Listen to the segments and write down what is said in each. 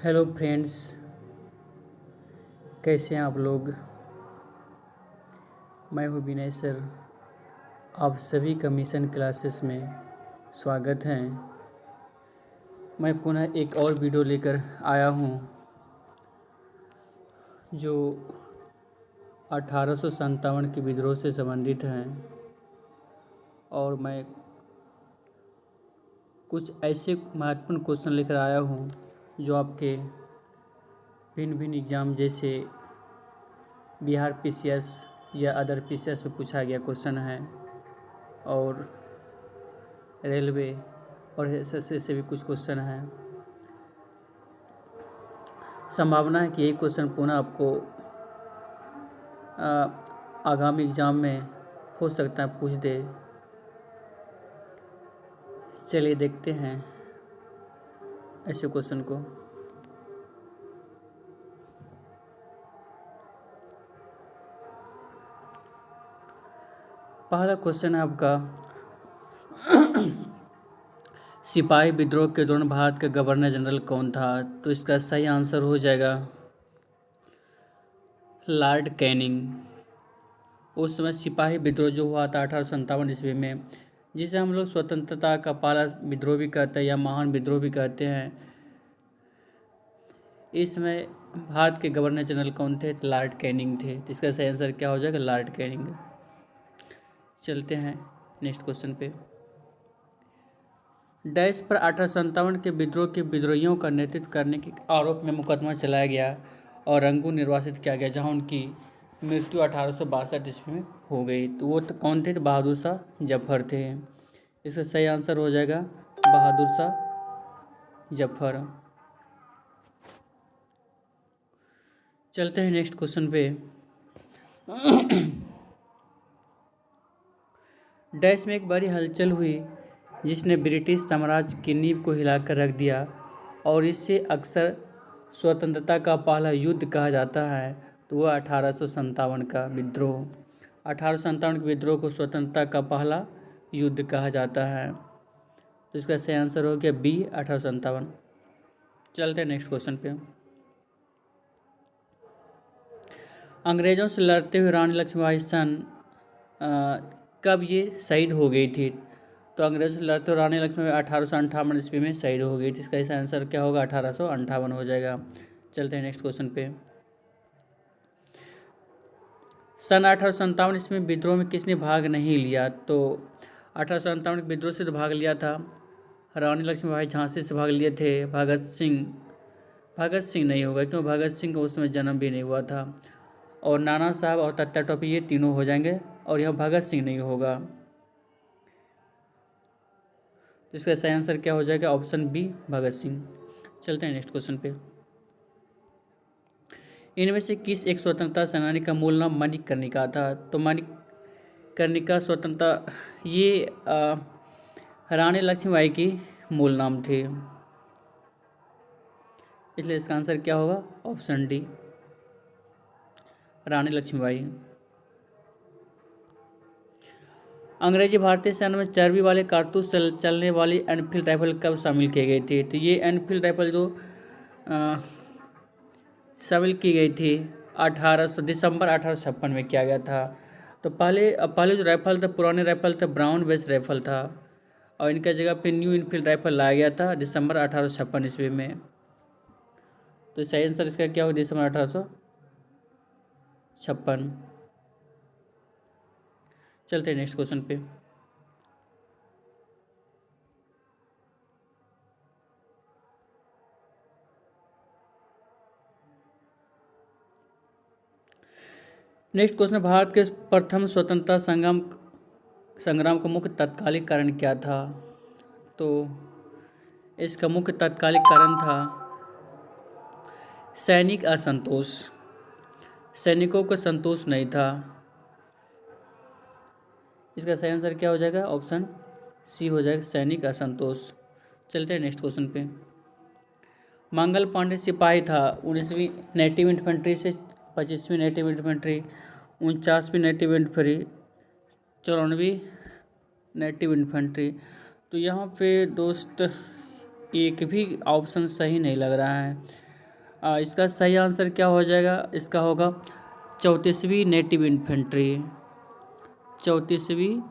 Hello friends, कैसे हैं आप लोग। मैं हूं विनय सर। आप सभी का मिशन क्लासेस में स्वागत है। मैं पुनः एक और वीडियो लेकर आया हूं जो 1857 के विद्रोह से संबंधित हैं और मैं कुछ ऐसे महत्वपूर्ण क्वेश्चन लेकर आया हूं जो आपके भिन्न भिन्न एग्ज़ाम जैसे बिहार पीसीएस या अदर पीसीएस में पूछा गया क्वेश्चन है और रेलवे और एसएससी से भी कुछ क्वेश्चन हैं। संभावना है कि यही क्वेश्चन पुनः आपको आगामी एग्ज़ाम में हो सकता है पूछ दे। चलिए देखते हैं ऐसे क्वेश्चन को। पहला क्वेश्चन है आपका, सिपाही विद्रोह के दौरान भारत का गवर्नर जनरल कौन था? तो इसका सही आंसर हो जाएगा लॉर्ड कैनिंग। उस समय सिपाही विद्रोह जो हुआ था 1857 ईस्वी में, जिसे हम लोग स्वतंत्रता का पहला विद्रोह भी कहते हैं या महान विद्रोह भी कहते हैं। इस समय भारत के गवर्नर जनरल कौन थे? लॉर्ड कैनिंग थे। तो इसका सही आंसर क्या हो जाएगा? Lord Canning. चलते हैं नेक्स्ट क्वेश्चन पे। डैश पर 1857 के विद्रोह के विद्रोहियों का नेतृत्व करने के आरोप में मुकदमा चलाया गया और रंगून निर्वासित किया गया, जहां उनकी मृत्यु 1862 ईस्वी में हो गई। तो वो कौन थे? तो बहादुर शाह जफर थे। इसका सही आंसर हो जाएगा बहादुर शाह जफर। चलते हैं नेक्स्ट क्वेश्चन पे। डैश में एक बड़ी हलचल हुई जिसने ब्रिटिश साम्राज्य की नींव को हिलाकर रख दिया और इससे अक्सर स्वतंत्रता का पहला युद्ध कहा जाता है। तो वह 1857 का विद्रोह। 1857 के विद्रोह को स्वतंत्रता का पहला युद्ध कहा जाता है। तो इसका सही आंसर हो गया बी, 1857। चलते हैं नेक्स्ट क्वेश्चन पे। अंग्रेज़ों से लड़ते हुए रानी लक्ष्मीबाई कब ये शहीद हो गई थी? तो अंग्रेज़ों से लड़ते हुए रानी लक्ष्मीबाई 1858 ईस्वी में शहीद हो गई थी। इसका इस आंसर क्या होगा? 1858 हो जाएगा। चलते हैं नेक्स्ट क्वेश्चन पे। सन 1857 ईस्वी में विद्रोह में किसने भाग नहीं लिया? तो 1857 के विद्रोह से तो भाग लिया था रानी लक्ष्मीबाई, झांसी से भाग लिए थे भगत सिंह नहीं होगा क्योंकि भगत सिंह का उस समय जन्म भी नहीं हुआ था। और नाना साहब और तात्या टोपे ये तीनों हो जाएंगे और यह भगत सिंह नहीं होगा। तो इसका सही आंसर क्या हो जाएगा? Option B, Bhagat Singh. चलते हैं नेक्स्ट क्वेश्चन पे। इनमें से किस एक स्वतंत्रता सेनानी का मूल नाम मणिकर्णिका था? तो मणिकर्णिका स्वतंत्रता ये रानी लक्ष्मीबाई की मूल नाम थे, इसलिए इसका आंसर क्या होगा? ऑप्शन डी, रानी लक्ष्मीबाई। अंग्रेजी भारतीय सेना में चर्बी वाले कारतूस चलने वाली एनफील्ड राइफल कब शामिल की गई थी? तो ये एनफील्ड राइफल जो शामिल की गई थी 1800 दिसंबर 1856 में किया गया था। तो पहले जो राइफल था, पुराने राइफल था, ब्राउन बेस राइफल था और इनका जगह पे न्यू इनफील्ड राइफल लाया गया था दिसंबर 1856 ईस्वी में। तो सही आंसर इसका क्या होगा? दिसंबर 1856। चलते हैं नेक्स्ट क्वेश्चन पे। नेक्स्ट क्वेश्चन, भारत के प्रथम स्वतंत्रता संग्राम का मुख्य तात्कालिक कारण क्या था? तो इसका मुख्य तात्कालिक कारण था सैनिक असंतोष। सैनिकों को संतोष नहीं था। इसका सही आंसर क्या हो जाएगा? ऑप्शन सी हो जाएगा, सैनिक असंतोष। चलते हैं नेक्स्ट क्वेश्चन पे। मंगल पांडे सिपाही था 19वीं नेटिव इन्फेंट्री से 25वीं नेटिव इन्फेंट्री, 49वीं नेटिव इन्फेंट्री, 94वीं नेटिव इन्फेंट्री। तो यहाँ पे दोस्त एक भी ऑप्शन सही नहीं लग रहा है। इसका सही आंसर क्या हो जाएगा? इसका होगा 34वीं नेटिव इन्फेंट्री। 34वीं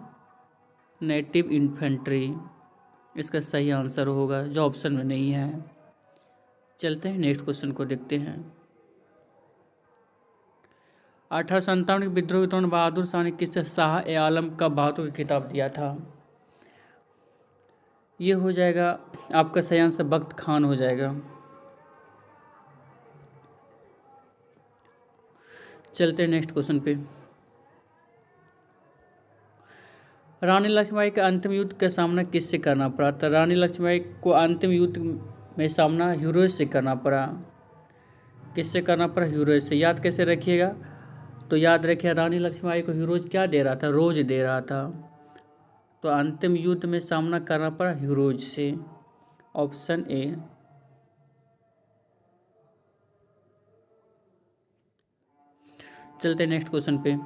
नेटिव इन्फेंट्री इसका सही आंसर होगा, जो ऑप्शन में नहीं है। चलते हैं नेक्स्ट क्वेश्चन को देखते हैं। 1857 के विद्रोह के दौरान बहादुर शाह ने किसे शाह ए आलम का बहादुर का खिताब दिया था? ये हो जाएगा आपका सही आंसर बख्त खान हो जाएगा। चलते हैं नेक्स्ट क्वेश्चन पे। रानी लक्ष्मीबाई का अंतिम युद्ध का सामना किससे करना पड़ा था? रानी लक्ष्मीबाई को अंतिम युद्ध में सामना हीरोज से करना पड़ा। किससे करना पड़ा? हीरोज से। याद कैसे रखिएगा? तो याद रखिए, रानी लक्ष्मीबाई को हीरोज क्या दे रहा था? रोज दे रहा था। तो अंतिम युद्ध में सामना करना पड़ा हीरोज से, ऑप्शन ए। चलते नेक्स्ट क्वेश्चन पे।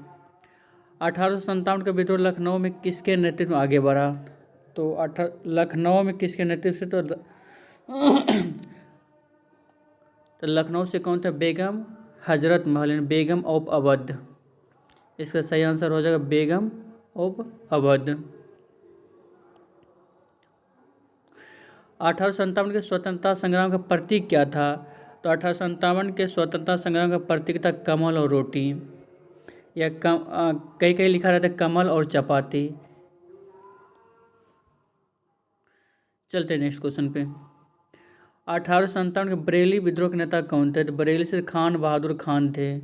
1857 का विद्रोह लखनऊ में किसके नेतृत्व में आगे बढ़ा? तो लखनऊ में किसके नेतृत्व से? तो लखनऊ से कौन था? बेगम हजरत महल यानी बेगम ऑफ अवध। इसका सही आंसर हो जाएगा बेगम ऑफ अवध। 1857 के स्वतंत्रता संग्राम का प्रतीक क्या था? तो 1857 के स्वतंत्रता संग्राम का प्रतीक था कमल और रोटी, या कई कई लिखा रहता है कमल और चपाती। चलते नेक्स्ट क्वेश्चन पे। 1857 के बरेली विद्रोह के नेता कौन थे? तो बरेली से खान बहादुर खान थे।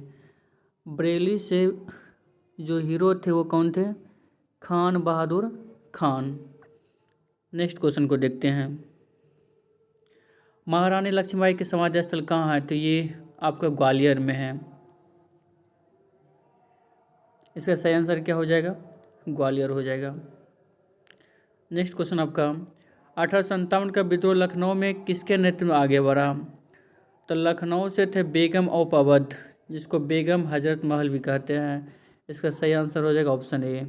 बरेली से जो हीरो थे वो कौन थे? खान बहादुर खान। नेक्स्ट क्वेश्चन को देखते हैं। महारानी लक्ष्मीबाई के समाधि स्थल कहाँ है? तो ये आपका ग्वालियर में है। इसका सही आंसर क्या हो जाएगा? ग्वालियर हो जाएगा। नेक्स्ट क्वेश्चन आपका। 1857 का विद्रोह लखनऊ में किसके नेतृत्व में आगे बढ़ा? तो लखनऊ से थे बेगम ऑफ अवध, जिसको बेगम हजरत महल भी कहते हैं। इसका सही आंसर हो जाएगा ऑप्शन ए।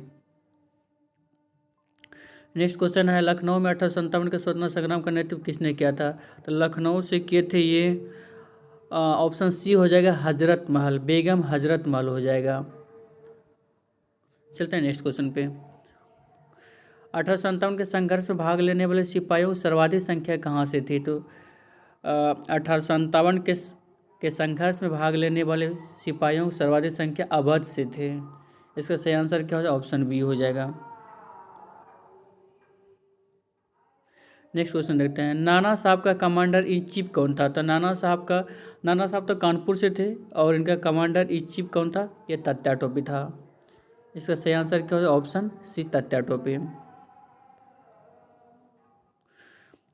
नेक्स्ट क्वेश्चन है, लखनऊ में 1857 के स्वतंत्रता संग्राम का नेतृत्व किसने किया था? तो लखनऊ से किए थे ये, ऑप्शन सी हो जाएगा हजरत महल, बेगम हजरत महल हो जाएगा। चलते हैं नेक्स्ट क्वेश्चन पे। 1857 के संघर्ष में भाग लेने वाले सिपाहियों की सर्वाधिक संख्या कहाँ से थी? तो 1857 के संघर्ष में भाग लेने वाले सिपाहियों की सर्वाधिक संख्या अवध से थे। इसका सही आंसर क्या हो जाएगा? ऑप्शन बी हो जाएगा। नेक्स्ट क्वेश्चन देखते हैं। नाना साहब का कमांडर इन चीफ कौन था? तो नाना साहब तो कानपुर से थे, और इनका कमांडर इन चीफ कौन था? ये तात्या टोपी था। इसका सही आंसर क्या हो जाएगा? ऑप्शन सी तात्या टोपी।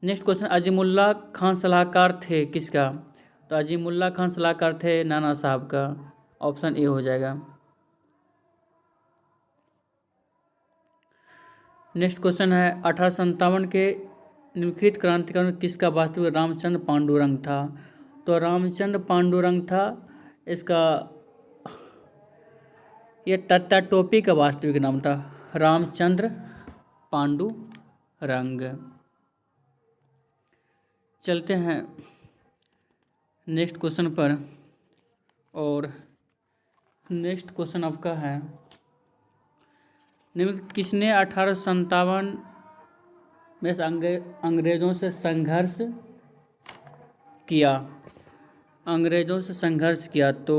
नेक्स्ट क्वेश्चन, अजीमुल्ला खान सलाहकार थे किसका? तो अजीमुल्ला खान सलाहकार थे नाना साहब का, ऑप्शन ए हो जाएगा। नेक्स्ट क्वेश्चन है, 1857 के निम्नलिखित क्रांतिकारियों में किसका वास्तविक रामचंद्र पांडुरंग था? तो रामचंद्र पांडुरंग था इसका, ये तात्या टोपी का वास्तविक नाम था रामचंद्र पांडुरंग। चलते हैं नेक्स्ट क्वेश्चन पर, और नेक्स्ट क्वेश्चन आपका है, किसने 1857 में अंग्रेज़ों से संघर्ष किया? अंग्रेज़ों से संघर्ष किया तो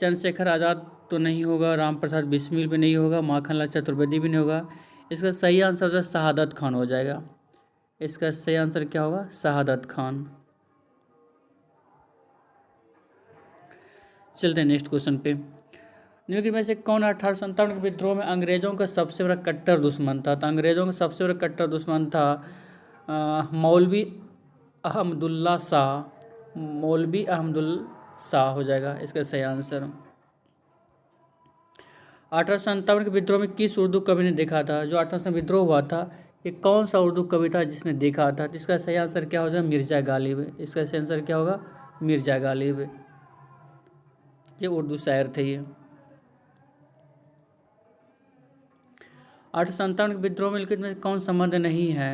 चंद्रशेखर आज़ाद तो नहीं होगा, राम प्रसाद बिस्मिल भी नहीं होगा, माखनलाल चतुर्वेदी भी नहीं होगा। इसका सही आंसर हो जाए शहादत खान हो जाएगा। इसका सही आंसर क्या होगा? शहादत खान। चलते हैं नेक्स्ट क्वेश्चन पे। निम्नलिखित में से कौन 1857 के विद्रोह में अंग्रेज़ों का सबसे बड़ा कट्टर दुश्मन था? तो अंग्रेज़ों का सबसे बड़ा कट्टर दुश्मन था मौलवी अहमदुल्ला शाह। मौलवी अहमदुल्ला शाह हो जाएगा इसका सही आंसर। 1857 के विद्रोह में किस उर्दू कवि ने देखा था? जो 1857 विद्रोह हुआ था, ये कौन सा उर्दू कवि था जिसने देखा था? इसका सही आंसर क्या हो जाएगा? मिर्ज़ा गालिब। इसका सही आंसर क्या होगा? मिर्ज़ा गालिब। ये उर्दू शायर थे ये। 1857 के विद्रोह में लिखित में कौन संबंध नहीं है?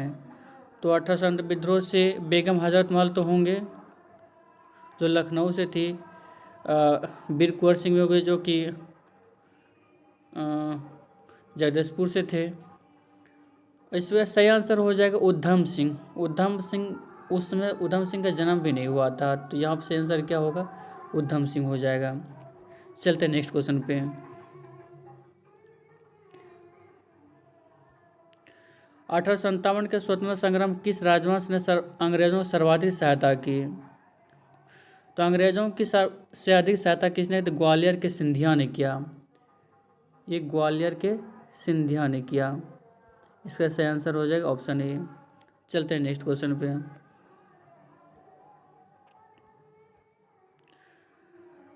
तो 1857 विद्रोह से बेगम हजरत महल तो होंगे, जो लखनऊ से थी वीर कुंवर सिंह हो गए जो कि जगदीशपुर से थे। इसमें सही आंसर हो जाएगा उधम सिंह। उधम सिंह, उस समय उधम सिंह का जन्म भी नहीं हुआ था, तो यहाँ पे सही आंसर क्या होगा, उधम सिंह हो जाएगा। चलते हैं नेक्स्ट क्वेश्चन पे। 1857 के स्वतंत्रता संग्राम किस राजवंश ने अंग्रेजों को सर्वाधिक सहायता की? तो अंग्रेजों की से अधिक सहायता किसने? तो ग्वालियर के सिंधिया ने किया। ये ग्वालियर के सिंधिया ने किया। इसका सही आंसर हो जाएगा ऑप्शन ए। चलते हैं नेक्स्ट क्वेश्चन पे।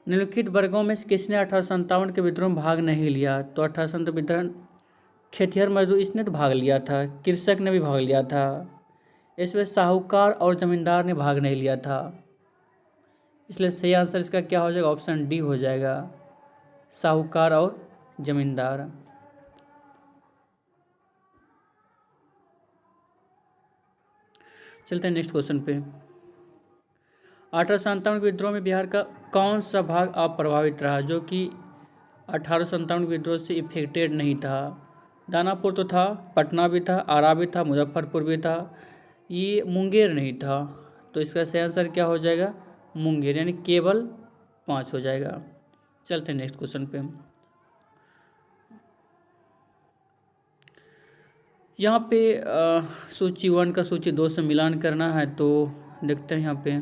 निम्नलिखित वर्गों में किसने 1857 के विद्रोह में भाग नहीं लिया? तो 1857 विद्रोह खेतिहर मजदूर, इसने तो भाग लिया था। कृषक ने भी भाग लिया था। इसमें साहूकार और जमींदार ने भाग नहीं लिया था। इसलिए सही आंसर इसका क्या हो जाएगा, ऑप्शन डी हो जाएगा, साहूकार और जमींदार। चलते हैं नेक्स्ट क्वेश्चन पे। 1857 के विद्रोह में बिहार का कौन सा भाग अप्रभावित रहा, जो कि 1857 के विद्रोह से इफेक्टेड नहीं था? दानापुर तो था, पटना भी था, आरा भी था, मुजफ्फरपुर भी था, ये मुंगेर नहीं था। तो इसका सही आंसर क्या हो जाएगा, मुंगेर, यानी केवल 5 हो जाएगा। चलते हैं नेक्स्ट क्वेश्चन पे। यहाँ पे सूची 1 का सूची 2 से मिलान करना है, तो देखते हैं यहाँ पे।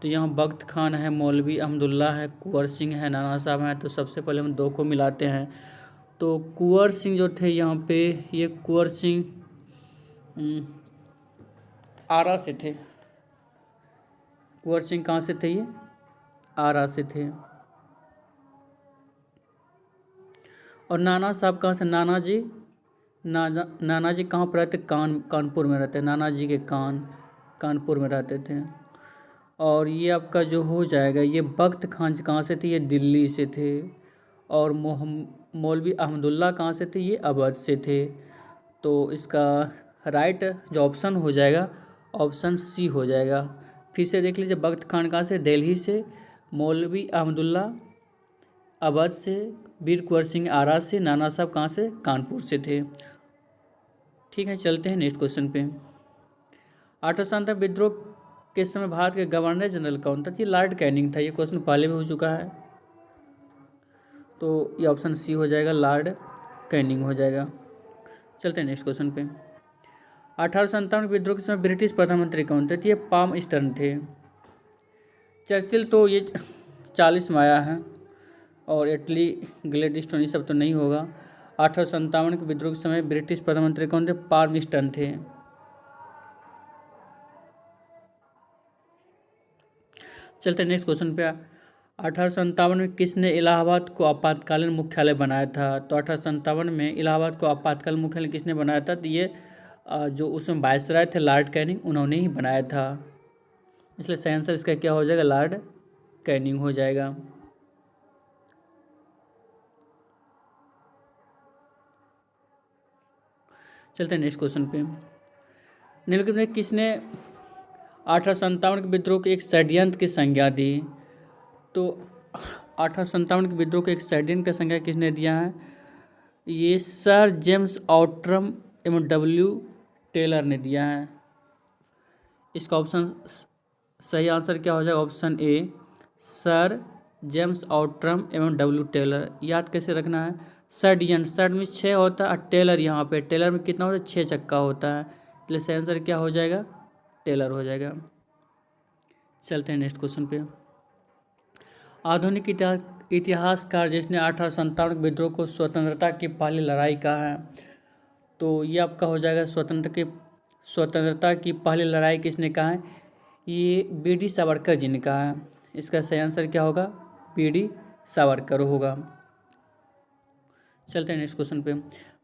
तो यहाँ बख्त खान है, मौलवी अहमदुल्ला है, कुंवर सिंह है, नाना साहब हैं। तो सबसे पहले हम 2 को मिलाते हैं। तो कुंवर सिंह जो थे यहाँ पे, ये कुंवर सिंह आरा से थे। कुंवर सिंह कहाँ से थे? ये आरा से थे। और नाना साहब कहाँ से? नाना जी कहाँ पर रहते? कानपुर में रहते। नाना जी के कानपुर में रहते थे। और ये आपका जो हो जाएगा, ये बख्त खान कहाँ से थे? ये दिल्ली से थे। और मौलवी अहमदुल्ला कहाँ से थे? ये अवध से थे। तो इसका राइट जो ऑप्शन हो जाएगा, ऑप्शन सी हो जाएगा। फिर से देख लीजिए, बख्त खान कहाँ से? दिल्ली से, मौलवी अहमदुल्ला अवध से, वीर कुंवर सिंह आरा से, नाना साहब कहाँ से? कानपुर से थे। ठीक है, चलते हैं नेक्स्ट क्वेश्चन पे। 1857 विद्रोह के समय भारत के गवर्नर जनरल कौन था? ये लॉर्ड कैनिंग था। ये क्वेश्चन पहले भी हो चुका है, तो ये ऑप्शन सी हो जाएगा, लॉर्ड कैनिंग हो जाएगा। चलते हैं नेक्स्ट क्वेश्चन पे। 1857 विद्रोह के समय ब्रिटिश प्रधानमंत्री कौन थे? तो ये पाम स्टर्न थे। चर्चिल तो ये 40 में आया है, और इटली ग्लैडस्टोन ये सब तो नहीं होगा। 1857 के विद्रोह के समय ब्रिटिश प्रधानमंत्री कौन थे? पाम स्टर्न थे। चलते हैं नेक्स्ट क्वेश्चन पे। 1857 में किसने इलाहाबाद को आपातकालीन मुख्यालय बनाया था? तो 1857 में इलाहाबाद को आपातकालीन मुख्यालय किसने बनाया था? तो ये जो उसमें वायसराय थे लॉर्ड कैनिंग, उन्होंने ही बनाया था। इसलिए सही आंसर इसका क्या हो जाएगा, लॉर्ड कैनिंग हो जाएगा। चलते हैं नेक्स्ट क्वेश्चन पे। निम्नलिखित में किसने 1857 के विद्रोह के एक षड्यंत्र की संज्ञा दी? तो 1857 के विद्रोह के एक षड्यंत्र की संज्ञा किसने दिया है? ये सर जेम्स आउट्रम एवं डब्ल्यू टेलर ने दिया है। इसका ऑप्शन सही आंसर क्या हो जाएगा, option A, sir James Outram एवं डब्ल्यू टेलर। याद कैसे रखना है, षड्यंत्र, षड में 6 होता है, और टेलर यहाँ पे टेलर में कितना होता है, 6 चक्का होता है। इसलिए सही आंसर क्या हो जाएगा, टेलर हो जाएगा। चलते हैं नेक्स्ट क्वेश्चन पे। आधुनिक इतिहासकार जिसने 1857 के विद्रोह को स्वतंत्रता की पहली लड़ाई कहा है, तो ये आपका हो जाएगा स्वतंत्रता की पहली लड़ाई किसने कहा है? ये बी.डी. सावरकर जी ने कहा है। इसका सही आंसर क्या होगा, बी.डी. सावरकर होगा। चलते हैं नेक्स्ट क्वेश्चन पे।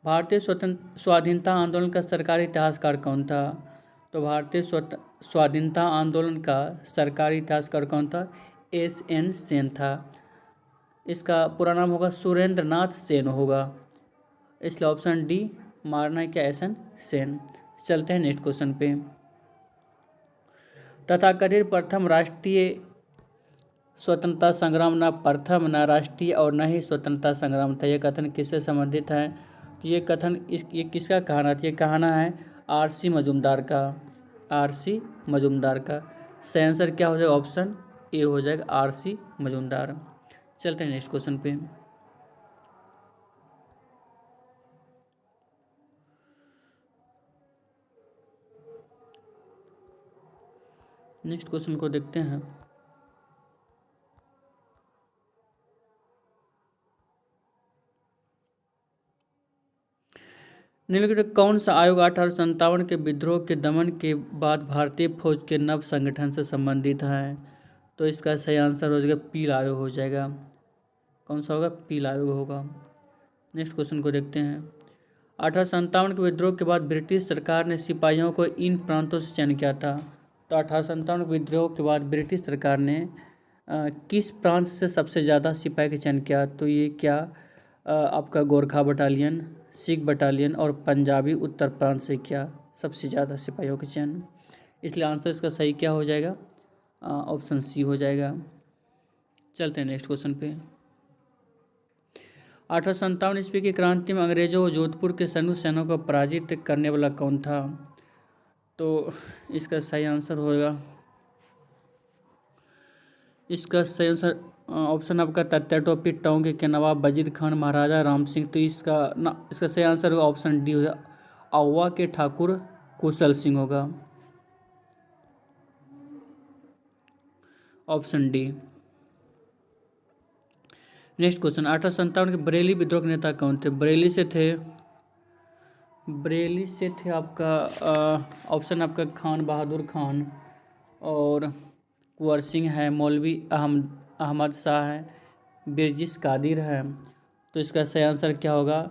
भारतीय स्वाधीनता आंदोलन का सरकारी इतिहासकार कौन था? तो भारतीय स्वाधीनता आंदोलन का सरकारी इतिहासकार कौन था? एस.एन. सेन था। इसका पूरा नाम होगा सुरेंद्र नाथ सेन होगा। इसलिए ऑप्शन डी मारना है क्या, एस.एन. सेन। चलते हैं नेक्स्ट क्वेश्चन पे। तथाकथित प्रथम राष्ट्रीय स्वतंत्रता संग्राम न प्रथम, न राष्ट्रीय और न ही स्वतंत्रता संग्राम था। यह कथन किससे संबंधित है? तो ये कथन ये किसका कहना था? ये कहना है आर.सी. मजूमदार का। आर.सी. मजूमदार का। सही आंसर क्या हो जाएगा? ऑप्शन ए हो जाएगा, आर.सी. मजूमदार। चलते हैं नेक्स्ट क्वेश्चन पे। नेक्स्ट क्वेश्चन को देखते हैं। निम्नलिखित कौन सा आयोग 1857 के विद्रोह के दमन के बाद भारतीय फौज के नव संगठन से संबंधित है? तो इसका सही आंसर हो जाएगा पील आयोग हो जाएगा। कौन सा होगा? पील आयोग होगा। नेक्स्ट क्वेश्चन को देखते हैं। 1857 के विद्रोह के बाद ब्रिटिश सरकार ने सिपाहियों को इन प्रांतों से चयन किया था। तो 1857 के विद्रोह के बाद ब्रिटिश सरकार ने किस प्रांत से सबसे ज़्यादा सिपाही का चयन किया? तो ये क्या आपका गोरखा बटालियन, सिख बटालियन और पंजाबी उत्तर प्रांत से किया सबसे ज़्यादा सिपाहियों का चयन। इसलिए आंसर इसका सही क्या हो जाएगा? ऑप्शन सी हो जाएगा। चलते हैं नेक्स्ट क्वेश्चन पे। 1857 ईस्वी की क्रांति में अंग्रेजों और जोधपुर के सैन्य सेनाओं को पराजित करने वाला कौन था? तो इसका सही आंसर होगा, इसका सही आंसर ऑप्शन आपका तात्या टोपी टोंक के नवाब वजीर खान महाराजा राम सिंह। तो इसका सही आंसर होगा ऑप्शन डी होगा, आउवा के ठाकुर कुशल सिंह होगा। Option D. Next question. 1857 के बरेली विद्रोह के नेता कौन थे? बरेली से थे आपका ऑप्शन आपका खान बहादुर खान और कुंवर सिंह है, मौलवी अहमद शाह है, बिरजिस कादिर है। तो इसका सही आंसर क्या होगा?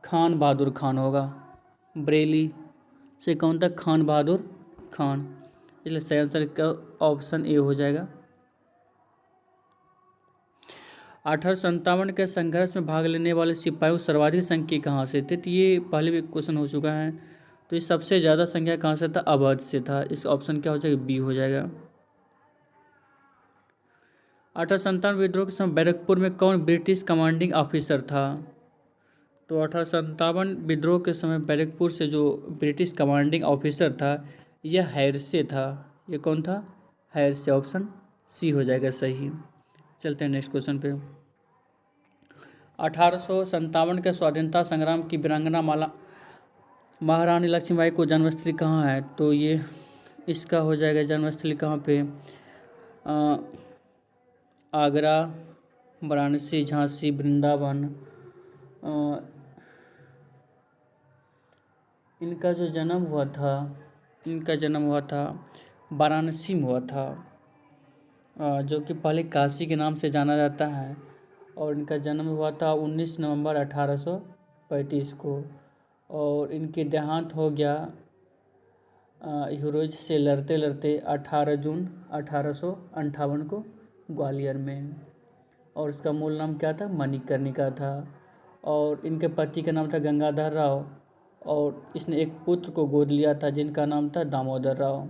खान बहादुर खान होगा। बरेली से कौन था? खान बहादुर खान। इसलिए सही आंसर का ऑप्शन ए हो जाएगा। 1857 के संघर्ष में भाग लेने वाले सिपाहियों सर्वाधिक संख्या कहाँ से थे? तो ये पहले भी क्वेश्चन हो चुका है। तो ये सबसे ज़्यादा संख्या कहाँ से था? अवध से था। इस ऑप्शन क्या हो जाएगा? बी हो जाएगा। 1857 विद्रोह के समय बैरकपुर में कौन ब्रिटिश कमांडिंग ऑफिसर था? तो 1857 विद्रोह के समय बैरकपुर से जो ब्रिटिश कमांडिंग ऑफिसर था यह हैरसे था। ये कौन था? हैरसे। ऑप्शन सी हो जाएगा सही। चलते हैं नेक्स्ट क्वेश्चन पे। 1857 के स्वाधीनता संग्राम की वीरांगना महारानी लक्ष्मीबाई को जन्मस्थली कहाँ है? तो ये इसका हो जाएगा जन्मस्थली कहाँ पे? आगरा, वाराणसी, झांसी, वृंदावन। इनका जन्म हुआ था वाराणसी में हुआ था, जो कि पहले काशी के नाम से जाना जाता है। और इनका जन्म हुआ था 19 नवंबर 1835 को। और इनके देहांत हो गया हीरोज से लड़ते लड़ते 18 जून 1858 को ग्वालियर में। और इसका मूल नाम क्या था? मणिकर्णिका था। और इनके पति का नाम था गंगाधर राव और इसने एक पुत्र को गोद लिया था जिनका नाम था दामोदर राव।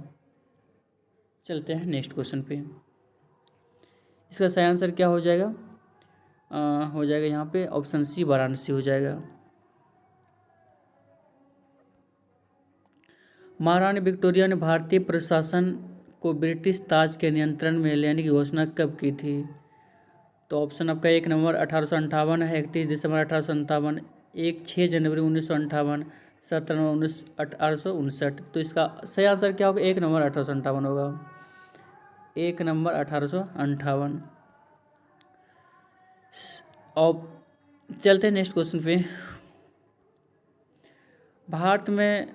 चलते हैं नेक्स्ट क्वेश्चन पे। इसका सही आंसर क्या हो जाएगा? हो जाएगा यहाँ पे ऑप्शन सी वाराणसी हो जाएगा। महारानी विक्टोरिया ने भारतीय प्रशासन को ब्रिटिश ताज के नियंत्रण में लेने की घोषणा कब की थी? तो ऑप्शन आपका 1 नवंबर 1858 है, 31 दिसंबर 1857, 6 जनवरी 1958, 17 नवंबर 1859। तो इसका सही आंसर क्या होगा? 1 नवंबर 1858 होगा। 1 नवंबर 1858। और चलते हैं नेक्स्ट क्वेश्चन पे। भारत में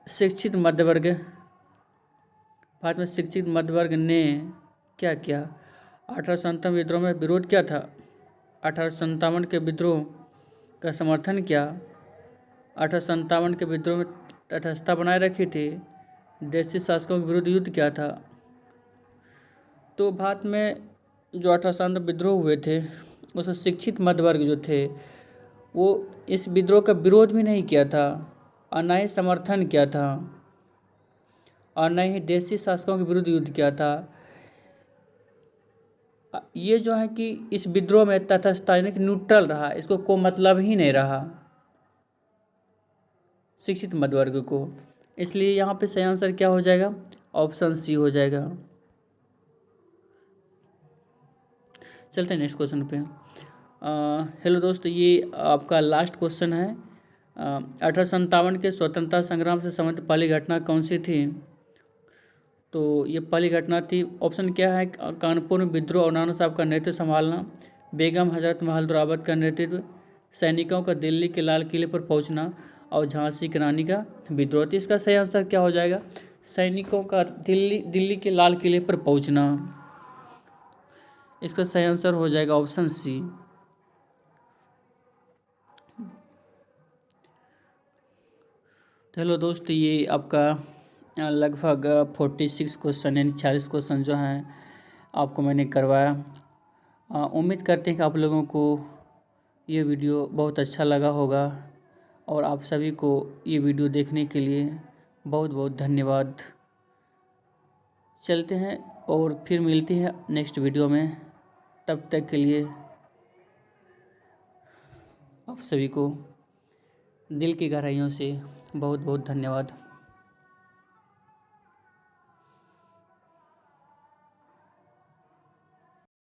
शिक्षित मध्य वर्ग ने क्या किया? 1857 विद्रोह में विरोध क्या था? 1857 के विद्रोह का समर्थन किया। 1857 के विद्रोह में तटस्थता बनाए रखी थी। देशी शासकों के विरुद्ध युद्ध किया था। तो भारत में जो 1857 विद्रोह हुए थे उसमें शिक्षित मध्य वर्ग जो थे वो इस विद्रोह का विरोध भी नहीं किया था और न ही समर्थन किया था और न ही देशी शासकों के विरुद्ध युद्ध किया था। ये जो है कि इस विद्रोह में तटस्थता यानी कि न्यूट्रल रहा, इसको कोई मतलब ही नहीं रहा शिक्षित मध्य वर्ग को। इसलिए यहाँ पे सही आंसर क्या हो जाएगा? ऑप्शन सी हो जाएगा। चलते हैं नेक्स्ट क्वेश्चन पे। हेलो दोस्त, ये आपका लास्ट क्वेश्चन है। 1857 के स्वतंत्रता संग्राम से संबंधित पहली घटना कौन सी थी? तो ये पहली घटना थी, ऑप्शन क्या है? कानपुर में विद्रोह और नाना साहब का नेतृत्व संभालना, बेगम हजरत महल दुराबत का नेतृत्व, सैनिकों का दिल्ली के लाल किले पर पहुंचना और झांसी की रानी का विद्रोह। तो इसका सही आंसर क्या हो जाएगा? सैनिकों का दिल्ली के लाल किले पर पहुंचना। इसका सही आंसर हो जाएगा ऑप्शन सी। हेलो दोस्त, ये आपका लगभग 46 क्वेश्चन यानी 46 क्वेश्चन जो हैं आपको मैंने करवाया। उम्मीद करते हैं कि आप लोगों को ये वीडियो बहुत अच्छा लगा होगा और आप सभी को ये वीडियो देखने के लिए बहुत बहुत धन्यवाद। चलते हैं और फिर मिलते हैं नेक्स्ट वीडियो में। तब तक के लिए आप सभी को दिल की गहराइयों से बहुत बहुत धन्यवाद।